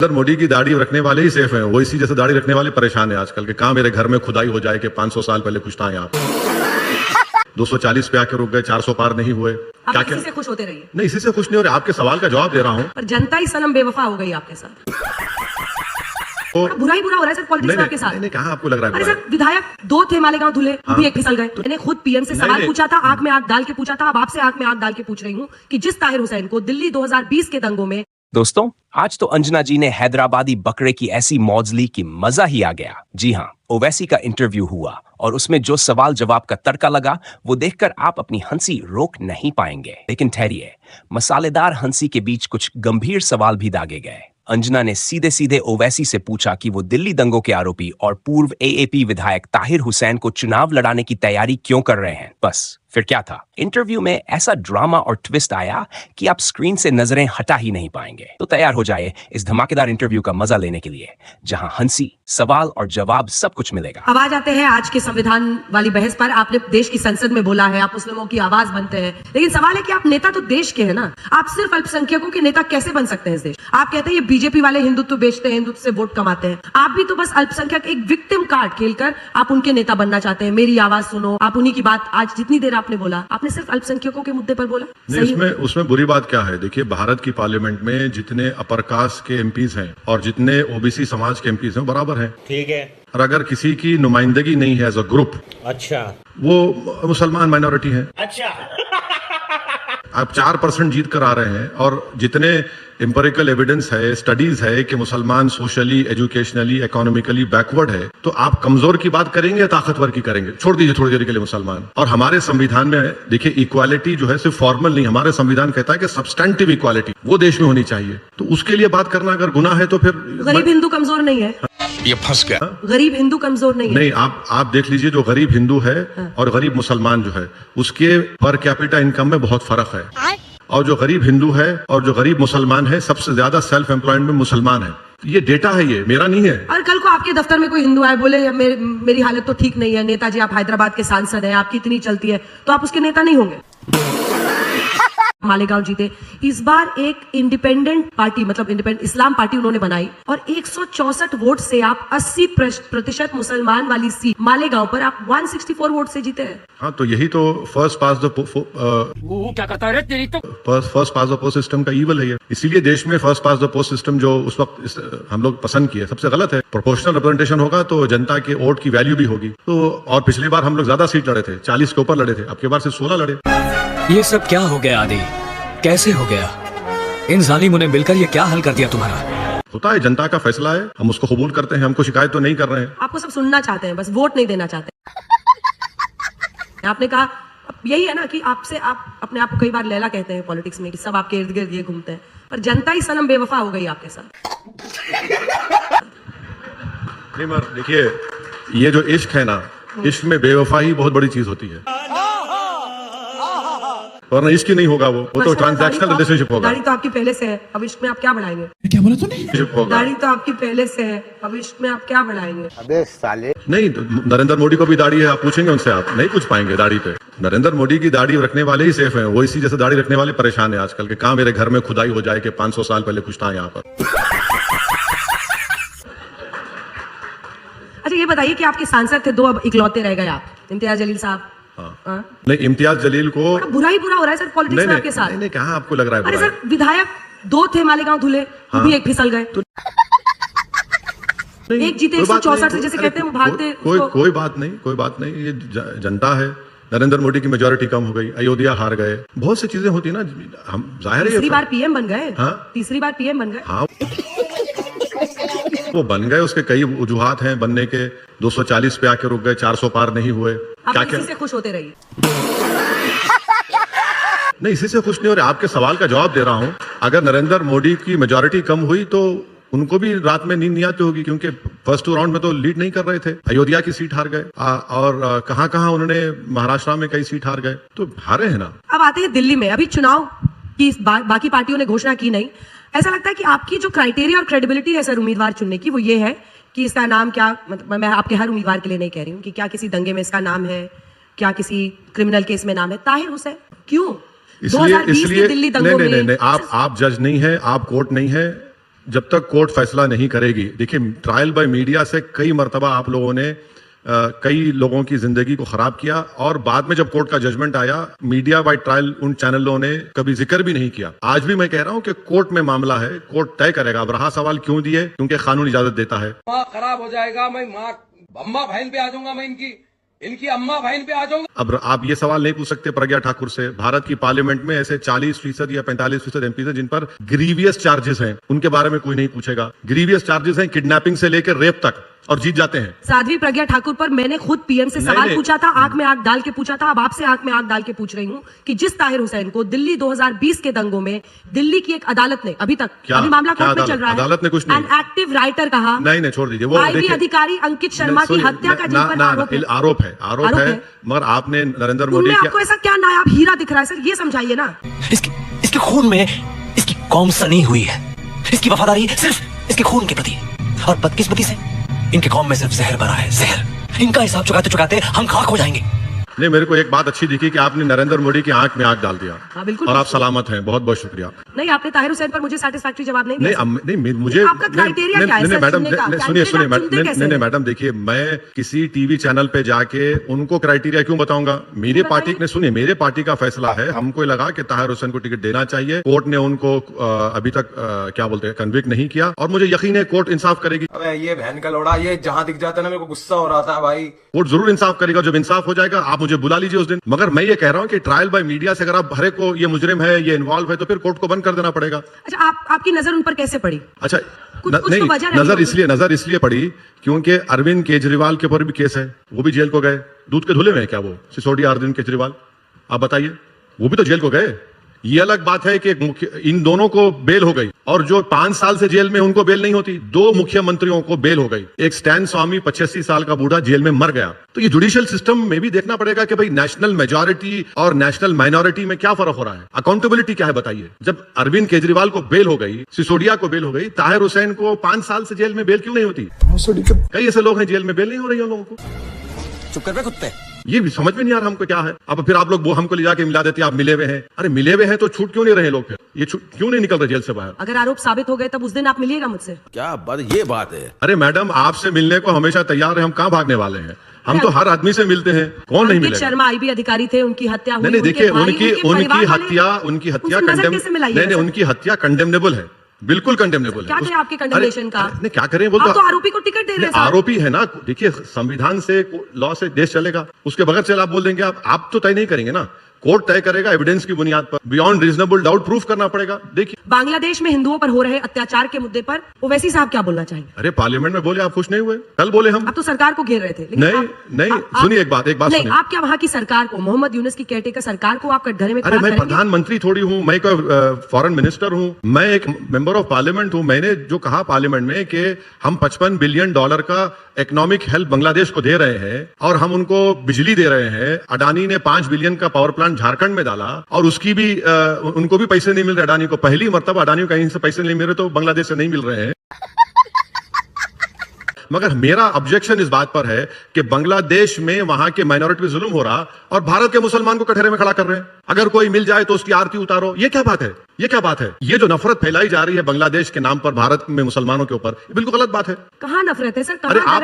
नरेंद्र मोदी की दाढ़ी रखने वाले ही सेफ हैं, वो इसी जैसे दाढ़ी रखने वाले परेशान है आजकल के। कहाँ मेरे घर में खुदाई हो जाए कि 500 साल पहले कुछ था यहाँ पर। 240 पे आके रुक गए, 400 पार नहीं हुए। क्या इसी से खुश होते रहिए। नहीं, इसी से खुश नहीं हो रहे, आपके सवाल का जवाब दे रहा हूँ। पर जनता ही सनम बेवफा हो गई आपके साथ। बुरा ही बुरा हो रहा है सर पॉलिटिक्स में आपके साथ। नहीं, कहाँ आपको लग रहा है? अरे सर, विधायक 2 थे मालेगांव धुले, वो भी एक फिसल गए। मैंने खुद पीएम से सवाल पूछा था, आंख में आंख डाल के पूछा था। अब आपसे आंख में आंख डाल के पूछ रही हूँ कि जिस ताहिर हुसैन को दिल्ली 2020 के दंगों में। दोस्तों, आज तो अंजना जी ने हैदराबादी बकरे की ऐसी मौज ली कि मजा ही आ गया। जी हाँ, ओवैसी का इंटरव्यू हुआ और उसमें जो सवाल जवाब का तड़का लगा वो देखकर आप अपनी हंसी रोक नहीं पाएंगे। लेकिन ठहरिए, मसालेदार हंसी के बीच कुछ गंभीर सवाल भी दागे गए। अंजना ने सीधे सीधे ओवैसी से पूछा कि वो दिल्ली दंगों के आरोपी और पूर्व एएपी विधायक ताहिर हुसैन को चुनाव लड़ाने की तैयारी क्यों कर रहे हैं। बस फिर क्या था, इंटरव्यू में ऐसा ड्रामा और ट्विस्ट आया कि आप स्क्रीन से नजरें हटा ही नहीं पाएंगे। तो तैयार हो जाए इस धमाकेदार इंटरव्यू का मजा लेने के लिए, जहां हंसी, सवाल और जवाब सब कुछ मिलेगा। अब आ जाते हैं आज के संविधान वाली बहस पर। आपने देश की संसद में बोला है, आप मुस्लिमों की आवाज बनते हैं, लेकिन सवाल है कि आप नेता तो देश के हैं ना। आप सिर्फ अल्पसंख्यकों के नेता कैसे बन सकते हैं इस देश? आप कहते हैं ये बीजेपी वाले हिंदुत्व बेचते हैं, हिंदुत्व से वोट कमाते हैं। आप भी तो बस अल्पसंख्यक एक विक्टिम कार्ड खेलकर आप उनके नेता बनना चाहते हैं। मेरी आवाज सुनो, आप उन्हीं की बात। आज जितनी देर आपने बोला, आपने सिर्फ अल्पसंख्यकों के मुद्दे पर बोला। नहीं, उसमें बुरी बात क्या है? देखिए, भारत की पार्लियामेंट में जितने अपर कास्ट के एमपीज हैं और जितने ओबीसी समाज के एमपीज हैं बराबर हैं। ठीक है। और अगर किसी की नुमाइंदगी नहीं है एज अ ग्रुप, अच्छा, वो मुसलमान माइनॉरिटी है। अच्छा। आप 4% जीत कर आ रहे हैं और जितने एम्पिरिकल एविडेंस है, स्टडीज है कि मुसलमान सोशली, एजुकेशनली, इकोनॉमिकली बैकवर्ड है, तो आप कमजोर की बात करेंगे या ताकतवर की करेंगे? छोड़ दीजिए थोड़ी देर के लिए मुसलमान। और हमारे संविधान में देखिए, इक्वालिटी जो है सिर्फ फॉर्मल नहीं, हमारे संविधान कहता है कि सब्सटेंटिव इक्वालिटी वो देश में होनी चाहिए। तो उसके लिए बात करना अगर गुनाह है तो फिर गरीब हिंदू कमजोर नहीं है। ये फंस गया। गरीब हिंदू कमजोर नहीं है। नहीं, आप देख लीजिए, जो गरीब हिंदू है और गरीब मुसलमान जो है, उसके पर कैपिटा इनकम में बहुत फर्क है। और जो गरीब हिंदू है और जो गरीब मुसलमान है, सबसे ज्यादा सेल्फ एम्प्लॉयड में मुसलमान है। ये डेटा है, ये मेरा नहीं है। और कल को आपके दफ्तर में कोई हिंदू आए, बोले मेरी हालत तो ठीक नहीं है, नेताजी आप हैदराबाद के सांसद हैं, आपकी इतनी चलती है, तो आप उसके नेता नहीं होंगे। मालेगांव जीते। इस बार एक इंडिपेंडेंट पार्टी, मतलब इंडिपेंडेंट इस्लाम पार्टी उन्होंने बनाई और 164 वोट से आप 80% मुसलमान वाली सीट मालेगांव पर आप 164 वोट से जीते हैं। हाँ, तो यही तो फर्स्ट पास द क्या कहता है तेरी तो first pass the post system का ईवल है ये। इसीलिए देश में first pass the post system जो उस वक्त हम लोग पसंद किए, सबसे गलत है। प्रोपोर्शनल रिप्रेजेंटेशन होगा तो जनता के वोट की वैल्यू भी होगी। तो और पिछली बार हम लोग ज्यादा सीट लड़े थे, 40 के ऊपर लड़े थे, अब की बार सिर्फ 16 लड़े। ये सब क्या हो गया आदि? कैसे हो गया? इन जालिमों ने मिलकर ये क्या हल कर दिया तुम्हारा? होता है, जनता का फैसला है, हम उसको कबूल करते हैं, हमको शिकायत तो नहीं कर रहे हैं। आपको सब सुनना चाहते हैं, बस वोट नहीं देना चाहते। आपने कहा यही है ना कि आपसे आप अपने आप को कई बार लैला कहते हैं पॉलिटिक्स में कि सब आपके इर्द गिर्द ये घूमते हैं, पर जनता ही सनम बेवफा हो गई आपके साथ। नहीं, मगर देखिए, ये जो इश्क है ना, इश्क में बेवफाई बहुत बड़ी चीज होती है, वरना इश्क ही नहीं होगा। वो तो ट्रांजैक्शनल रिलेशनशिप होगा। दाढ़ी तो आपकी पहले से है, अब इश्क में आप क्या बढ़ाएंगे? क्या बोला तूने? दाढ़ी तो आपकी पहले से है, अब इश्क में आप क्या बढ़ाएंगे? अबे साले। नहीं, तो नरेंद्र मोदी को भी दाढ़ी है, आप पूछेंगे उनसे, आप नहीं पूछ पाएंगे दाढ़ी पे। नरेंद्र मोदी की दाढ़ी रखने वाले ही सेफ हैं, वो इसी जैसे दाढ़ी रखने वाले परेशान है आजकल के। कहाँ मेरे घर में खुदाई हो जाए कि 500 साल पहले कुछ था यहाँ पर। अच्छा, ये बताइए कि आपके सांसद थे 2, अब इकलौते रह गए आप, इम्तियाज जलील साहब। हाँ। नहीं, इम्तियाज जलील को बुरा ही बुरा हो रहा है सर पॉलिटिक्स में आपके साथ। नहीं, कहाँ आपको लग रहा है? अरे सर, विधायक 2 थे मालेगांव धुले, वो भी एक फिसल गए। एक जीते 164 से, जैसे कहते हैं वो भागते। कोई बात नहीं, ये जनता है। नरेंद्र मोदी की मेजोरिटी कम हो गई, अयोध्या हार गए, बहुत सी चीजें होती ना, हम जाहिर है। तीसरी बार पीएम बन गए। हाँ, तीसरी बार पीएम बन गए। हाँ, वो बन गए, उसके कई वजूहात हैं बनने के। 240 पे आके रुक गए, 400 पार नहीं हुए। क्या इसी से खुश होते रहिए। नहीं, इसी से खुश नहीं हो रहे, आपके सवाल का जवाब दे रहा हूं। अगर नरेंद्र मोदी की मेजोरिटी कम हुई तो उनको भी रात में नींद नहीं आती होगी, क्योंकि फर्स्ट 2 राउंड में तो लीड नहीं कर रहे थे। अयोध्या की सीट हार गए और कहां उन्होंने महाराष्ट्र में कई सीट हार गए, तो हारे हैं ना। अब आते हैं दिल्ली में। अभी चुनाव की बाकी पार्टियों ने घोषणा की नहीं। ऐसा लगता है कि आपकी जो क्राइटेरिया और क्रेडिबिलिटी है सर उम्मीदवार चुनने की, वो ये है कि इसका नाम क्या, मतलब मैं आपके हर उम्मीदवार के लिए नहीं कह रही हूँ, कि क्या किसी दंगे में इसका नाम है, क्या किसी क्रिमिनल केस में नाम है। ताहिर हुसैन क्यों? इसलिए दिल्ली दंगों में। नहीं, आप जज नहीं है, आप कोर्ट नहीं है, जब तक कोर्ट फैसला नहीं करेगी, देखिए ट्रायल बाय मीडिया से कई मर्तबा आप लोगों ने कई लोगों की जिंदगी को खराब किया, और बाद में जब कोर्ट का जजमेंट आया, मीडिया बाय ट्रायल उन चैनलों ने कभी जिक्र भी नहीं किया। आज भी मैं कह रहा हूं कि कोर्ट में मामला है, कोर्ट तय करेगा। अब रहा सवाल क्यों दिए, क्योंकि कानून इजाजत देता है। माँ खराब हो जाएगा, मैं माँ अम्मा बहन पे आ जाऊंगा, मैं इनकी अम्मा बहन पे आ जाऊंगा। अब आप ये सवाल नहीं पूछ सकते प्रज्ञा ठाकुर से। भारत की पार्लियामेंट में ऐसे 40% या 45% एमपी हैं जिन पर ग्रीवियस चार्जेस हैं, उनके बारे में कोई नहीं पूछेगा। ग्रीवियस चार्जेस हैं किडनैपिंग से लेकर रेप तक, और जीत जाते हैं। साध्वी प्रज्ञा ठाकुर पर मैंने खुद पीएम से सवाल पूछा था, आंख में आंख डाल के पूछा था। अब आपसे आंख में आंख डाल के पूछ रही हूँ कि जिस ताहिर हुसैन को दिल्ली 2020 के दंगों में दिल्ली की एक अदालत ने, अभी तक अभी मामला कोर्ट में चल रहा है, अदालत ने कुछ नहीं, एन एक्टिव राइटर कहा, नहीं छोड़ दीजिए, वो आईबी अधिकारी अंकित शर्मा की हत्या का जिन पर आरोप है, मगर आपने नरेंद्र मोदी आपको ऐसा क्या नायाब हीरा दिख रहा है सर, ये समझाइए ना। इसके खून में इसकी कौम सनी हुई है, इसकी वफादारी सिर्फ इसके खून के प्रति, और बदकिस्मती से इनके कौम में सिर्फ जहर भरा है, जहर। इनका हिसाब चुकाते चुकाते हम खाक हो जाएंगे। नहीं, मेरे को एक बात अच्छी दिखी कि आपने नरेंद्र मोदी की आंख में आंख डाल दिया। हाँ, बिल्कुल, और आप सलामत हैं, बहुत बहुत शुक्रिया। नहीं, आपने ताहिर हुसैन पर मुझे सैटिस्फैक्टरी जवाब नहीं दिया। नहीं मुझे आपका क्राइटेरिया क्या है सर? मैडम सुनिए नहीं मैडम देखिए, मैं किसी टीवी चैनल पे जाके उनको क्राइटेरिया क्यों बताऊंगा? मेरे पार्टी ने, सुनिए, मेरे पार्टी का फैसला है, हमको लगा कि ताहिर हुसैन को टिकट देना चाहिए। कोर्ट ने उनको अभी तक क्या बोलते हैं, कन्विक्ट नहीं किया, और मुझे यकीन है कोर्ट इंसाफ करेगी। अबे ये बहन का लोड़ा, ये जहाँ दिख जाता है ना, मेरे को गुस्सा हो रहा था भाई। कोर्ट जरूर इंसाफ करेगा। जब इंसाफ हो जाएगा आप मुझे बुला लीजिए उस दिन। मगर मैं ये कह रहा हूं कि ट्रायल बाय मीडिया से अगर आप हरे को ये मुजरिम है, ये इन्वॉल्व है, तो फिर कोर्ट को बंद कर देना पड़ेगा। अच्छा, आपकी नजर उन पर कैसे पड़ी? अच्छा, नहीं, नजर इसलिए पड़ी क्योंकि अरविंद केजरीवाल के ऊपर भी केस है, वो भी जेल को गए। दूध के धुले में है क्या वो सिसोदिया, अरविंद केजरीवाल? आप बताइए, वो भी तो जेल को गए। ये अलग बात है कि इन दोनों को बेल हो गई, और जो 5 साल से जेल में उनको बेल नहीं होती। 2 मुख्यमंत्रियों को बेल हो गई। एक स्टैन स्वामी 85 साल का बूढ़ा जेल में मर गया। तो ये जुडिशियल सिस्टम में भी देखना पड़ेगा कि भाई नेशनल मेजॉरिटी और नेशनल माइनॉरिटी में क्या फर्क हो रहा है, अकाउंटेबिलिटी क्या है, बताइए। जब अरविंद केजरीवाल को बेल हो गई, सिसोदिया को बेल हो गई, ताहिर हुसैन को 5 साल से जेल में बेल क्यों नहीं होती? कई ऐसे लोग हैं जेल में, बेल नहीं हो रही है लोगों को। चुप कर बे कुत्ते। ये भी समझ में नहीं आ रहा हमको क्या है। अब फिर आप लोग वो हमको ले जाके मिला देते, आप मिले हुए हैं। अरे मिले हुए हैं तो छूट क्यों नहीं रहे लोग? फिर ये क्यों नहीं निकल रहे जेल से बाहर? अगर आरोप साबित हो गए तब उस दिन आप मिलिएगा मुझसे। क्या बात, ये बात है? अरे मैडम, आपसे मिलने को हमेशा तैयार है, हम कहाँ भागने वाले हैं? हम तो हर आदमी से मिलते हैं, कौन नहीं मिलेगा? शर्मा आईबी अधिकारी थे, उनकी हत्या हुई। नहीं, देखिए, उनकी हत्या कंडेमनेबल है, बिल्कुल कंडेमनेबल है। क्या करें आपके कंडेमनेशन का? नहीं, क्या करें, बोल तो आरोपी को टिकट दे रहे हैं। आरोपी है ना, देखिए संविधान से, लॉ से देश चलेगा, उसके बगैर चल आप बोल देंगे? आप तो तय नहीं करेंगे ना, कोर्ट तय करेगा एविडेंस की बुनियाद पर, बियॉन्ड रीजनेबल डाउट प्रूफ करना पड़ेगा। देखिए, बांग्लादेश में हिंदुओं पर हो रहे अत्याचार के मुद्दे पर ओवैसी साहब क्या बोलना चाहेंगे? अरे पार्लियामेंट में बोले, आप खुश नहीं हुए? कल बोले हम। अब तो सरकार को घेर रहे थे। नहीं, सुनिए एक बात नहीं, आप क्या वहां की सरकार को, मोहम्मद यूनुस की केयरटेकर सरकार को आप कटघरे में? अरे मैं प्रधानमंत्री थोड़ी हूँ, मैं कोई फॉरेन मिनिस्टर हूँ, मैं एक मेंबर ऑफ पार्लियामेंट हूँ। मैंने जो कहा पार्लियामेंट में कि हम $55 बिलियन का इकोनॉमिक हेल्प बांग्लादेश को दे रहे हैं, और हम उनको बिजली दे रहे हैं। अडानी ने 5 बिलियन का पावर प्लांट झारखंड में डाला, और उसकी भी उनको भी पैसे नहीं मिल रहे। अडानी को पहली मर्तबा अडानी को कहीं से पैसे नहीं मिल रहे, तो बांग्लादेश से नहीं मिल रहे हैं। मगर मेरा ऑब्जेक्शन इस बात पर है कि बांग्लादेश में वहां के माइनॉरिटी पे जुल्म हो रहा, और भारत के मुसलमान को कटघरे में खड़ा कर रहे हैं। अगर कोई मिल जाए तो उसकी आरती उतारो, ये क्या बात है? ये क्या बात है? ये जो नफरत फैलाई जा रही है बांग्लादेश के नाम पर भारत में मुसलमानों के ऊपर, ये बिल्कुल गलत बात है। कहां नफरत है सर? अरे आप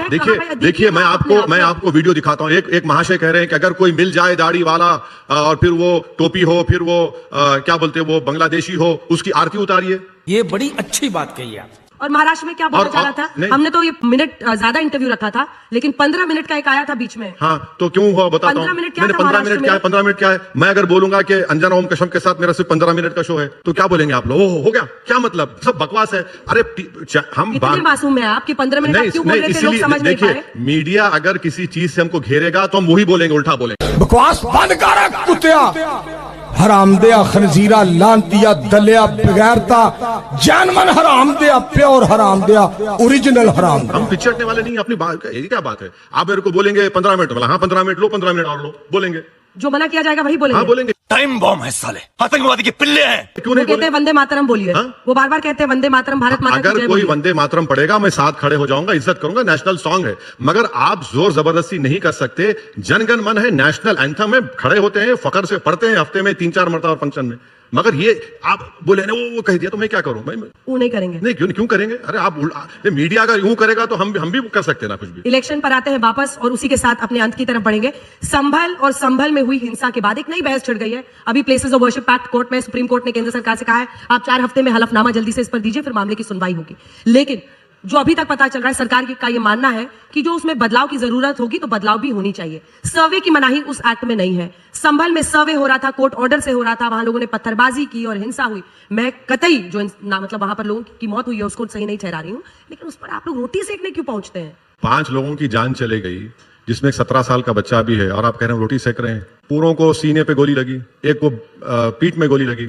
देखिए, मैं आपको वीडियो दिखाता हूं। एक महाशय कह रहे हैं कि अगर कोई मिल जाए दाढ़ी वाला, और फिर वो टोपी हो, फिर वो क्या बोलते हैं, वो बांग्लादेशी हो, उसकी आरती उतारिए। ये बड़ी अच्छी बात कही आप। और महाराष्ट्र में क्या बोला जा रहा था? हमने तो ये मिनट ज्यादा इंटरव्यू रखा था, लेकिन 15 मिनट का एक आया था बीच में। हाँ, तो क्यों हुआ बताता हूँ। 15 मिनट क्या है? 15 मिनट क्या है? मैं अगर बोलूंगा कि अंजना ओम कश्यप के साथ मेरा सिर्फ 15 मिनट का शो है, तो क्या बोलेंगे आप लोग? हो गया, क्या मतलब? सब बकवास है। अरे हम इतने मासूम है आपकी 15 मिनट क्यों बोल रहे थे? लोग समझ नहीं पाए। मीडिया अगर किसी चीज से हमको घेरेगा तो हम वही बोलेंगे, उल्टा बोलेंगे। बकवास बंद कर कुत्तिया, हरामदिया, खनजीरा, लानतिया, दलिया, बगैरता, जानमन हरामदिया, प्योर हरामदिया, ओरिजिनल हराम। हम पिछड़ने वाले नहीं, अपनी बात, ये क्या बात है? आप मेरे को बोलेंगे 15 मिनट वाला, हाँ 15 मिनट लो, 15 मिनट और लो, बोलेंगे। जो मना किया जाएगा वही बोलेंगे। हाँ बोलेंगे। टाइम बॉम्ब है साले, आतंकवादी के पिल्ले हैं। क्यों नहीं कहते हैं वंदे मातरम बोलिए? वो बार बार कहते हैं वंदे मातरम, भारत माता की जय। अगर कोई वंदे मातरम पड़ेगा, मैं साथ खड़े हो जाऊंगा, इज्जत करूंगा, नेशनल सॉन्ग है। मगर आप जोर जबरदस्ती नहीं कर सकते। जनगण मन है, नेशनल एंथम है, खड़े होते हैं, फकर से पढ़ते हैं, हफ्ते में 3-4 मरतबा फंक्शन में। मगर ये आप बोले ना वो कह दिया तो मैं क्या करूं भाई? वो नहीं करेंगे। नहीं क्यों करेंगे? अरे आप मीडिया अगर यूं करेगा तो हम भी कर सकते हैं ना कुछ भी। इलेक्शन पर आते हैं वापस और उसी के साथ अपने अंत की तरफ बढ़ेंगे। संभल में हुई हिंसा के बाद एक नई बहस छिड़ गई है। अभी places of worship act court में सुप्रीम कोर्ट ने केंद्र सरकार से कहा है आप 4 हफ्ते में हलफनामा जल्दी से इस पर दीजिए, फिर मामले की सुनवाई होगी। लेकिन जो अभी तक पता चल रहा है सरकार का ये मानना है कि जो उसमें बदलाव की जरूरत होगी तो बदलाव भी होनी चाहिए। सर्वे की मनाही उस एक्ट में नहीं है। संभल में सर्वे हो रहा था, कोर्ट ऑर्डर से हो रहा था, वहां लोगों ने पत्थरबाजी की और हिंसा हुई। मैं कतई जो मतलब वहां पर लोगों की मौत हुई है उसको सही नहीं ठहरा रही हूं, लेकिन उस पर आप लोग रोटी सेकने क्यों पहुंचते हैं? 5 लोगों की जान चले गई, जिसमें 17 साल का बच्चा भी है, और आप कह रहे हैं रोटी सेक रहे हैं। पूरों को सीने पे गोली लगी, एक को पीठ में गोली लगी।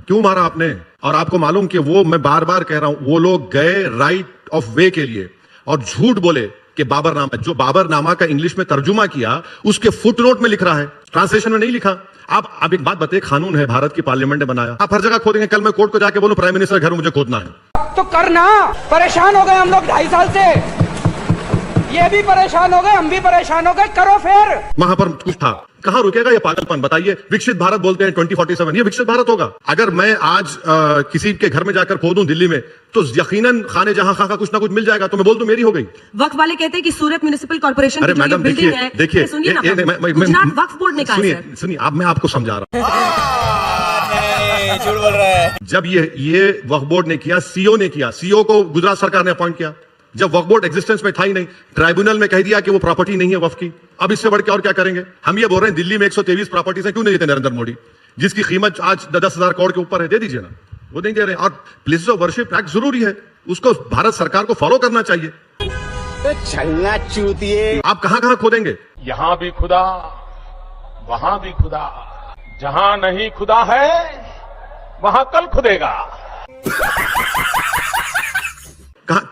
क्यों मारा आपने? और आपको मालूम कि वो, मैं बार बार कह रहा हूं, वो लोग गए राइट ऑफ वे के लिए और झूठ बोले कि बाबरनामा, जो बाबरनामा का इंग्लिश में तर्जुमा किया उसके फुटनोट में लिख रहा है, ट्रांसलेशन में नहीं लिखा। आप एक बात बताइए, कानून है, भारत की पार्लियामेंट ने बनाया, आप हर जगह खोदेंगे। कल मैं कोर्ट को जाके बोलूं प्राइम मिनिस्टर घर मुझे खोदना है तो करना। परेशान हो गए हम लोग 2.5 साल से, ये भी परेशान हो गए, हम भी परेशान हो गए, करो फिर। वहां पर कुछ था, कहां रुकेगा ये पागलपन? बताइए। विकसित भारत बोलते हैं 2047, ये विकसित भारत होगा? अगर मैं आज किसी के घर में जाकर खोदूं दिल्ली में तो यकीनन खाने जहां खा का कुछ ना कुछ मिल जाएगा, तो मैं बोल दूं मेरी हो गई। वक्फ वाले कहते हैं कि सूरत म्युनिसिपल कॉर्पोरेशन अरे मैडम देखिए, सुनिए ना, गुजरात वक्फ बोर्ड ने कहा है। सुनिए, अब मैं आपको समझा रहा हूं। जब ये वक्फ बोर्ड ने किया, सीओ ने किया, सीओ को गुजरात सरकार ने अपॉइंट किया। जब वक्फ बोर्ड एग्जिस्टेंस में था ही नहीं, ट्राइब्यूनल में कह दिया कि वो प्रॉपर्टी नहीं है वक्फ की। अब इससे बढ़ के और क्या करेंगे? हम ये बोल रहे हैं दिल्ली में 123 प्रॉपर्टीज है, क्यों नहीं देते नरेंद्र मोदी, जिसकी कीमत आज 10,000 करोड़ के ऊपर है? दे दीजिए ना, वो नहीं दे रहे। और प्लेसेस ऑफ वर्शिप एक्ट जरूरी है, उसको भारत सरकार को फॉलो करना चाहिए। छलना चूतिए, आप कहां कहां खोदेंगे? यहाँ भी खुदा, वहाँ भी खुदा, जहाँ नहीं खुदा है वहाँ कल खुदेगा।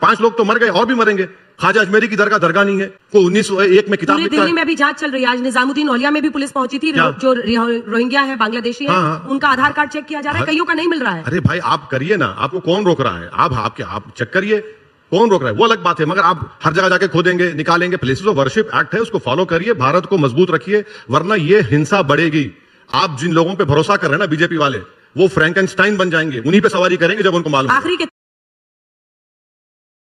5 लोग तो मर गए, और भी मरेंगे। ख्वाजा अजमेरी की दरगाह नहीं है, को 1901 में किताब लिखा है। दिल्ली में भी जांच चल रही है। आज निजामुद्दीन औलिया में भी पुलिस पहुंची थी, जो रोहिंग्या है, बांग्लादेशी है, उनका आधार कार्ड चेक किया जा रहा है, कईयों का नहीं मिल रहा है। अरे भाई आप करिए ना, आपको कौन रोक रहा है? आप चेक करिए, कौन रोक रहा है? वो अलग बात है, मगर आप हर जगह जाके खोदेंगे, निकालेंगे। प्लेसेस ऑफ वर्शिप एक्ट है, उसको फॉलो करिए, भारत को मजबूत रखिए, वरना ये हिंसा बढ़ेगी। आप जिन लोगों पे भरोसा कर रहे हैं ना, बीजेपी वाले, वो फ्रैंकेनस्टाइन बन जाएंगे, उन्हीं पे सवारी करेंगे जब उनको मालूम। आखिरी